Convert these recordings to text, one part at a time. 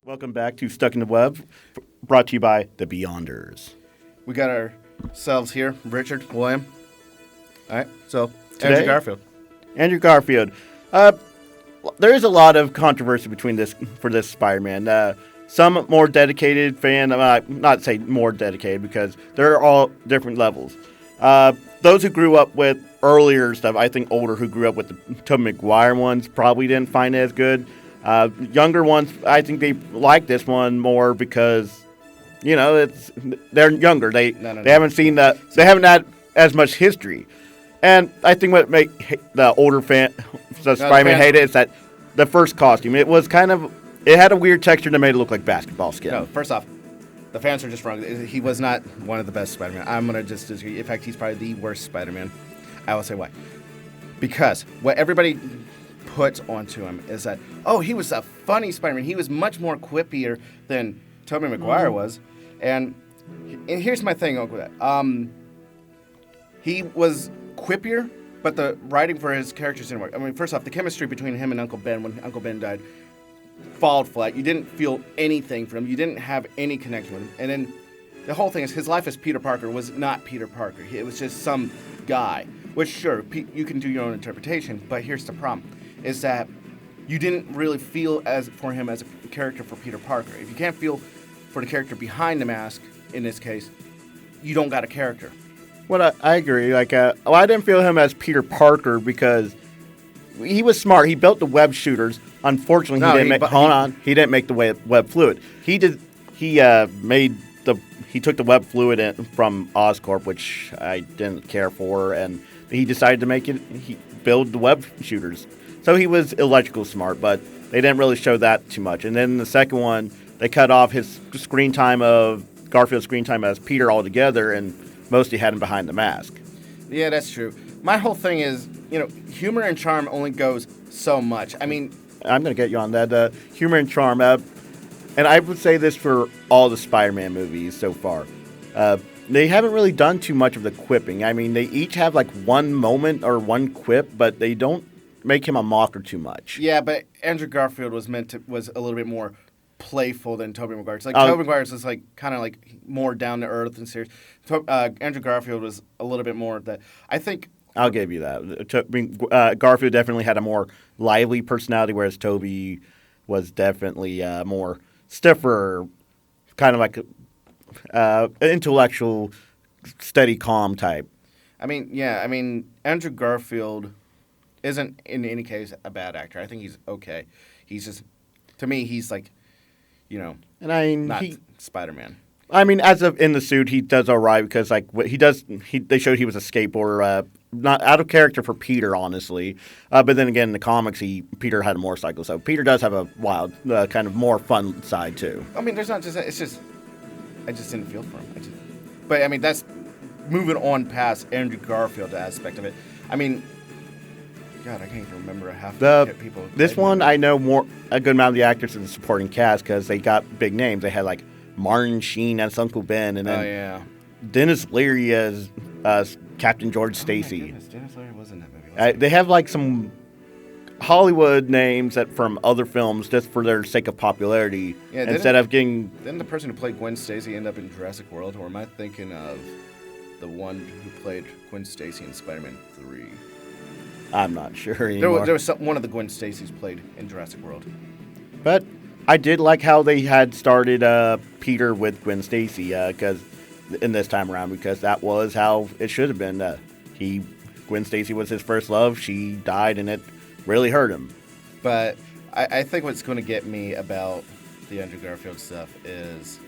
Welcome back to Stuck in the Web, brought to you by The Beyonders. We got ourselves here, Richard, William. All right, so Today, Andrew Garfield. Andrew Garfield. There is a lot of controversy between this Spider-Man. Some more dedicated fan, not say more dedicated because they're all different levels. Those who grew up with earlier stuff, I think older who grew up with the Tobey Maguire ones probably didn't find it as good. Younger ones, I think they like this one more because, they're younger. They haven't seen that. They haven't had as much history. And I think what make the older Spider-Man hate it is that the first costume, it had a weird texture that made it look like basketball skin. No, first off, the fans are just wrong. He was not one of the best Spider-Man. I'm going to just disagree. In fact, he's probably the worst Spider-Man. I will say why. Because what everybody puts onto him is that, he was a funny Spider-Man. He was much more quippier than Tobey Maguire was. And here's my thing with that. He was quippier, but the writing for his characters didn't work. I mean, first off, the chemistry between him and Uncle Ben, when Uncle Ben died, followed flat. You didn't feel anything from him. You didn't have any connection with him. And then the whole thing is his life as Peter Parker was not Peter Parker. It was just some guy. Which, sure, you can do your own interpretation, but here's the problem, is that you didn't really feel for him as a character for Peter Parker. If you can't feel for the character behind the mask, in this case, you don't got a character. Well, I agree. I didn't feel him as Peter Parker because he was smart. He built the web shooters. Unfortunately, he didn't make the web fluid. He took the web fluid from Oscorp, which I didn't care for, and he decided to build the web shooters. So he was electrical smart, but they didn't really show that too much. And then the second one, they cut off his Garfield's screen time as Peter altogether, and mostly had him behind the mask. Yeah, that's true. My whole thing is, humor and charm only goes so much. I mean, I'm going to get you on that. Humor and charm. And I would say this for all the Spider-Man movies so far. They haven't really done too much of the quipping. I mean, they each have like one moment or one quip, but they don't make him a mocker too much. Yeah, but Andrew Garfield was a little bit more playful than Tobey Maguire. Tobey Maguire's was kind of more down to earth and serious. Andrew Garfield was a little bit more that I think. I'll give you that. Garfield definitely had a more lively personality, whereas Tobey was definitely more stiffer, kind of like an intellectual, steady, calm type. I mean, Andrew Garfield isn't in any case a bad actor. I think he's okay. He's just, to me, he's not Spider-Man. I mean, in the suit, he does all right because they showed he was a skateboarder, not out of character for Peter, honestly. But then again, in the comics, Peter had a motorcycle, so Peter does have a wild, kind of more fun side too. I mean, there's not just it's just I just didn't feel for him. But I mean, that's moving on past Andrew Garfield aspect of it. I mean, God, I can't even remember half the people. This one, I know a good amount of the actors in the supporting cast because they got big names. They had Martin Sheen as Uncle Ben, and then Dennis Leary as Captain George Stacy. Dennis Leary was in that movie. They have some Hollywood names from other films just for their sake of popularity. Yeah, instead of getting. Didn't the person who played Gwen Stacy end up in Jurassic World, or am I thinking of the one who played Gwen Stacy in Spider-Man 3? I'm not sure anymore. There was one of the Gwen Stacys played in Jurassic World. But I did like how they had started Peter with Gwen Stacy in this time around, because that was how it should have been. Gwen Stacy was his first love. She died, and it really hurt him. But I think what's going to get me about the Andrew Garfield stuff is,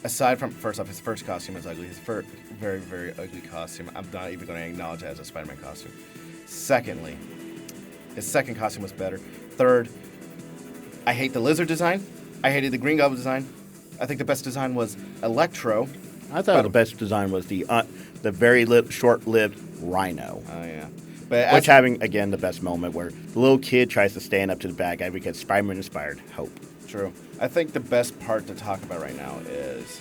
aside from, first off, his first costume was ugly. His very, very ugly costume. I'm not even going to acknowledge it as a Spider-Man costume. Secondly, his second costume was better. Third, I hate the lizard design. I hated the Green Goblin design. I think the best design was Electro. I thought the best design was the very short-lived Rhino. Oh, yeah. Which having, again, the best moment where the little kid tries to stand up to the bad guy because Spider-Man inspired hope. True. I think the best part to talk about right now is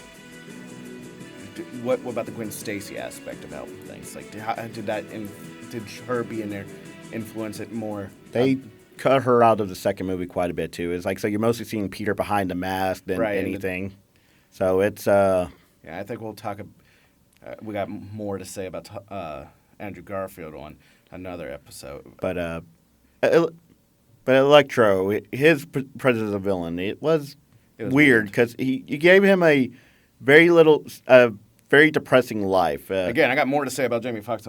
what about the Gwen Stacy aspect about things? Did her being there influence it more? cut her out of the second movie quite a bit too. It's like so you're mostly seeing Peter behind the mask than Right, anything. So it's Yeah, I think we'll talk. We got more to say about Andrew Garfield on another episode. but Electro, his presence as a villain, it was weird because he gave him a very depressing life. Again, I got more to say about Jamie Foxx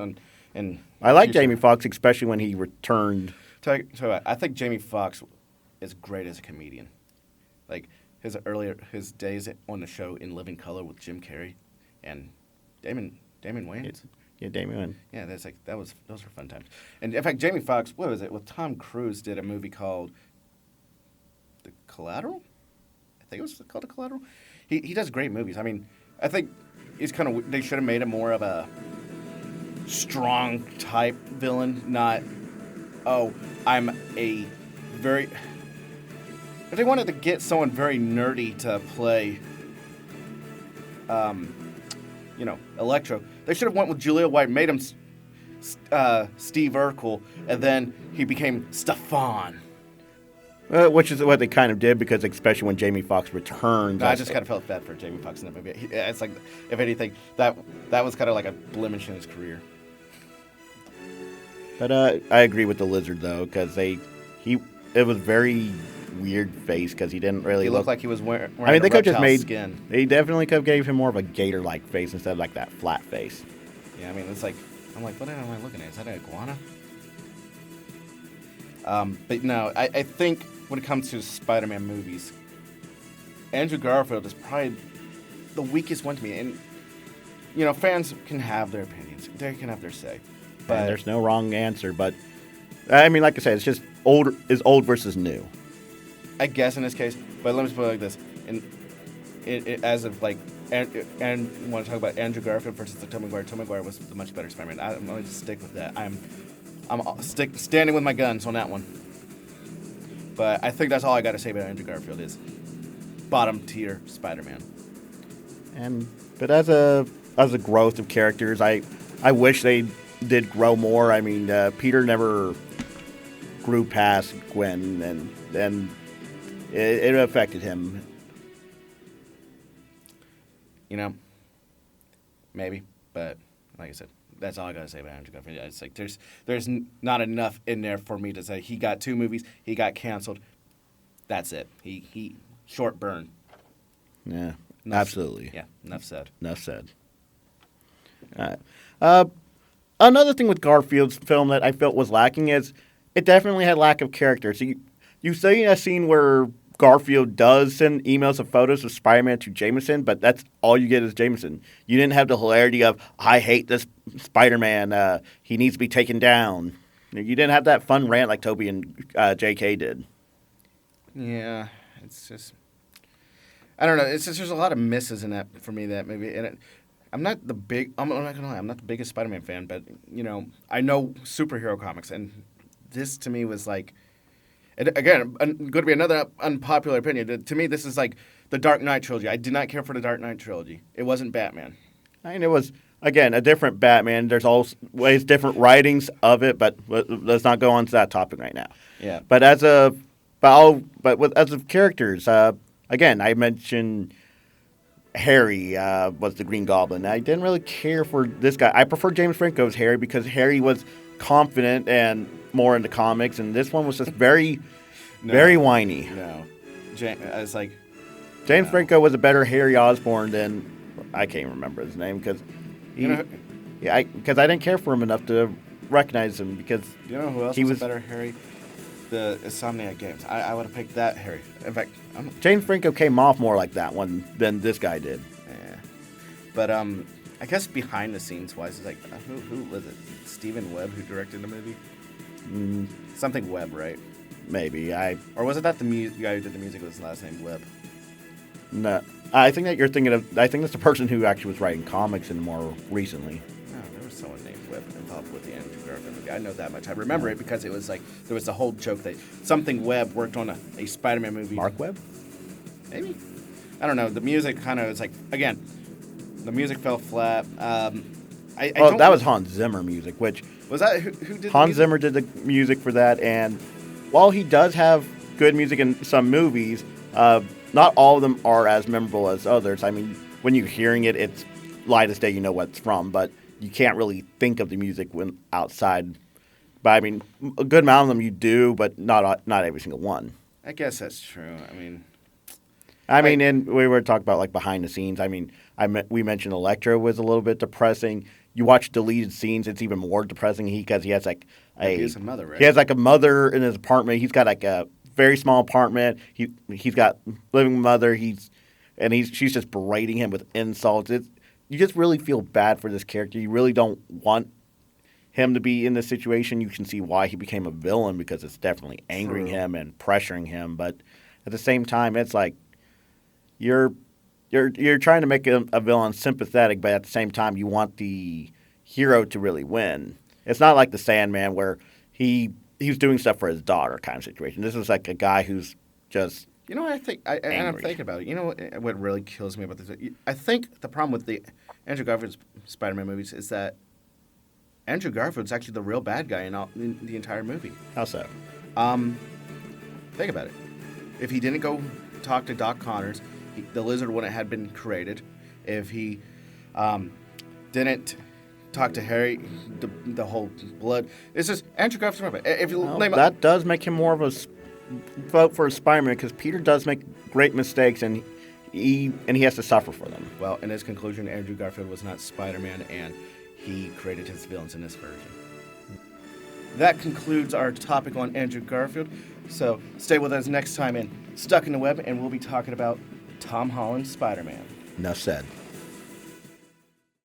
in I like future. Jamie Foxx, especially when he returned. Tell you what, I think Jamie Foxx is great as a comedian. Like his days on the show in Living Color with Jim Carrey and Damon Wayans. Yeah, Damien. Yeah, those were fun times. And in fact, Jamie Foxx, what was it? With Tom Cruise, did a movie called The Collateral. I think it was called The Collateral. He does great movies. I mean, I think they should have made him more of a strong type villain, not I'm a very. If they wanted to get someone very nerdy to play, Electro, they should have went with Julia White, made him Steve Urkel, and then he became Stefan. Which is what they kind of did because especially when Jamie Foxx returned. I just kind of felt bad for Jamie Foxx in that movie. It's like, if anything, that was kind of like a blemish in his career. But I agree with the Lizard though because it was very weird face because he didn't really looked like he was wearing I mean, they could have just made skin. They definitely could have gave him more of a gator-like face instead of like that flat face. Yeah, I mean, it's like I'm like, what am I looking at? Is that an iguana? But no, I think when it comes to Spider-Man movies, Andrew Garfield is probably the weakest one to me. And fans can have their opinions; they can have their say. But And there's no wrong answer, but I mean, like I said, it's just old versus new. I guess in this case, but let me just put it like this: as of like, and want to talk about Andrew Garfield versus the Tobey Maguire. Tobey Maguire was the much better Spider-Man. I'm going to stick with that. I'm standing with my guns on that one. But I think that's all I got to say about Andrew Garfield is bottom tier Spider-Man. But as a growth of characters, I wish they did grow more. I mean, Peter never grew past Gwen, and it affected him. Maybe, but like I said, that's all I gotta say about Andrew Garfield. It's like there's not enough in there for me to say he got 2 movies, he got canceled. That's it. He short burn. Yeah, absolutely. Yeah, enough said. Enough said. All right. Another thing with Garfield's film that I felt was lacking is it definitely had lack of character. So you see a scene where Garfield does send emails of photos of Spider-Man to Jameson, but that's all you get is Jameson. You didn't have the hilarity of, I hate this Spider-Man, he needs to be taken down. You didn't have that fun rant like Toby and J.K. did. Yeah, it's just, I don't know. It's just there's a lot of misses in that for me, that movie. And I'm not the biggest Spider-Man fan, but, I know superhero comics, and this to me was like, again, going to be another unpopular opinion. To me, this is like the Dark Knight trilogy. I did not care for the Dark Knight trilogy. It wasn't Batman. I mean, it was, again, a different Batman. There's always different writings of it, but let's not go on to that topic right now. Yeah. But as of characters, again, I mentioned Harry was the Green Goblin. I didn't really care for this guy. I prefer James Franco's Harry because Harry was confident and more into comics, and this one was just very whiny. No. It's like... James Franco was a better Harry Osborn than... I can't remember his name because... I didn't care for him enough to recognize him because... You know who else was a better Harry? The Insomniac Games. I would have picked that Harry. In fact... James Franco came off more like that one than this guy did. Yeah. But, I guess behind the scenes wise, it's like, who was it? Steven Webb who directed the movie? Something Webb, right? Maybe. Or was it that the guy who did the music was his last name Webb? No. I think that you're thinking of... I think that's the person who actually was writing comics and more recently. No, there was someone named Webb involved with the Andrew Garfield movie. I know that much. I remember it because it was like... There was the whole joke that something Webb worked on a Spider-Man movie. Mark Webb? Maybe. I don't know. The music kind of... It's like... Again, the music fell flat. That was Hans Zimmer music, which... Was that... Who did Hans Zimmer did the music for that, and while he does have good music in some movies, not all of them are as memorable as others. I mean, when you're hearing it, it's light as day, you know what it's from, but you can't really think of the music when outside. But I mean, a good amount of them you do, but not every single one. I guess that's true. And we were talking about like behind the scenes. I mean, we mentioned Electro was a little bit depressing. You watch deleted scenes; it's even more depressing because he has like he has a mother, right? He has like a mother in his apartment. He's got like a very small apartment. He's got living mother. She's just berating him with insults. You just really feel bad for this character. You really don't want him to be in this situation. You can see why he became a villain because it's definitely angering him and pressuring him. But at the same time, it's like you're trying to make a villain sympathetic, but at the same time, you want the hero to really win. It's not like the Sandman where he's doing stuff for his daughter kind of situation. This is like a guy who's just and I'm thinking about it. You know what really kills me about this? I think the problem with the Andrew Garfield Spider-Man movies is that Andrew Garfield's actually the real bad guy in the entire movie. How so? Think about it. If he didn't go talk to Doc Connors, the lizard wouldn't have been created. If he didn't talk to Harry, the whole blood. It's just Andrew Garfield's right. If you name that does make him more of a vote for Spider-Man because Peter does make great mistakes and he has to suffer for them. Well, in his conclusion, Andrew Garfield was not Spider-Man, and he created his villains in this version. That concludes our topic on Andrew Garfield. So stay with us next time in Stuck in the Web, and we'll be talking about Tom Holland's Spider-Man. Enough said.